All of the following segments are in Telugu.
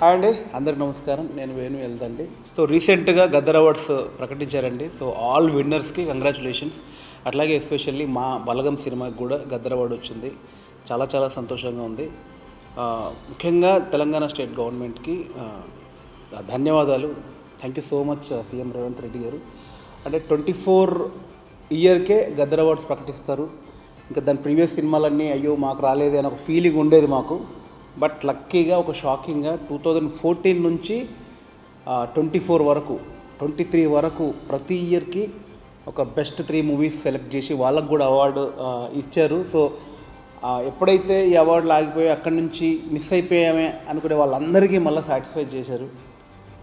హాయ్ అండి, అందరికి నమస్కారం. నేను వేణు వెళ్దండి. సో రీసెంట్గా గద్దర్ అవార్డ్స్ ప్రకటించారండి. సో ఆల్ విన్నర్స్కి కంగ్రాచులేషన్స్. అట్లాగే ఎస్పెషల్లీ మా బలగం సినిమాకి కూడా గద్దర్ అవార్డు వచ్చింది. చాలా చాలా సంతోషంగా ఉంది. ముఖ్యంగా తెలంగాణ స్టేట్ గవర్నమెంట్కి ధన్యవాదాలు. Thank you so much CM Revanth Reddy గారు. అంటే 24 ఇయర్కే గద్దర్ అవార్డ్స్ ప్రకటిస్తారు. ఇంకా దాని ప్రీవియస్ సినిమాలన్నీ అయ్యో మాకు రాలేదు అని ఒక ఫీలింగ్ ఉండేది మాకు. బట్ లక్కీగా ఒక షాకింగ్గా 2014 నుంచి 24 వరకు 23 వరకు ప్రతి ఇయర్కి ఒక బెస్ట్ 3 మూవీస్ సెలెక్ట్ చేసి వాళ్ళకు కూడా అవార్డు ఇచ్చారు. సో ఎప్పుడైతే ఈ అవార్డులు ఆగిపోయి అక్కడి నుంచి మిస్ అయిపోయామే అనుకునే వాళ్ళందరికీ మళ్ళీ సాటిస్ఫై చేశారు.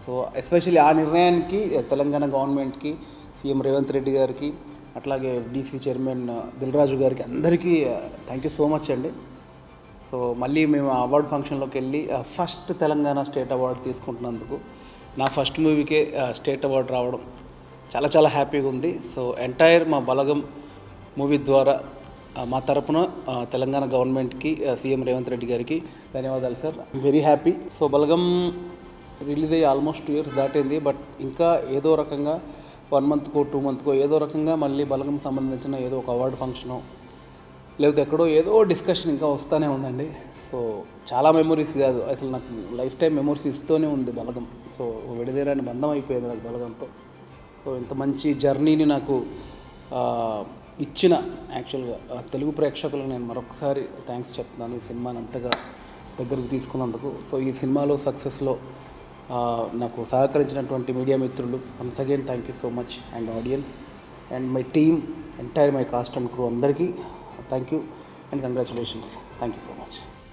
సో ఎస్పెషల్లీ ఆ నిర్ణయానికి తెలంగాణ గవర్నమెంట్కి, సీఎం రేవంత్ రెడ్డి గారికి, అట్లాగే డీసీ చైర్మన్ దిల్రాజు గారికి అందరికీ థ్యాంక్ యూ సో మచ్ అండి. సో మళ్ళీ మేము అవార్డు ఫంక్షన్లోకి వెళ్ళి ఫస్ట్ తెలంగాణ స్టేట్ అవార్డు తీసుకుంటున్నందుకు, నా ఫస్ట్ మూవీకే స్టేట్ అవార్డు రావడం చాలా చాలా హ్యాపీగా ఉంది. సో ఎంటైర్ మా బలగం మూవీ ద్వారా మా తరపున తెలంగాణ గవర్నమెంట్కి, సీఎం రేవంత్ రెడ్డి గారికి ధన్యవాదాలు సార్. Very happy. సో బలగం రిలీజ్ అయ్యి ఆల్మోస్ట్ 2 years దాటింది. బట్ ఇంకా ఏదో రకంగా 1 monthకో 2 monthకో ఏదో రకంగా మళ్ళీ బలగం సంబంధించిన ఏదో ఒక అవార్డు ఫంక్షను లేకపోతే ఎక్కడో ఏదో డిస్కషన్ ఇంకా వస్తూనే ఉందండి. సో చాలా మెమొరీస్ కాదు, అసలు నాకు లైఫ్ టైం మెమొరీస్ ఇస్తూనే ఉంది బలగం. సో విడదీరాని బంధం అయిపోయేది నాకు బలగంతో. సో ఇంత మంచి జర్నీని నాకు ఇచ్చిన యాక్చువల్గా తెలుగు ప్రేక్షకులకు నేను మరొకసారి థ్యాంక్స్ చెప్తున్నాను, ఈ సినిమాని అంతగా దగ్గరకు తీసుకున్నందుకు. సో ఈ సినిమాలో సక్సెస్లో నాకు సహకరించినటువంటి మీడియా మిత్రులు, once again thank you so much, and audience and my team, entire my cast and crew అందరికీ thank you and congratulations. Thank you so much.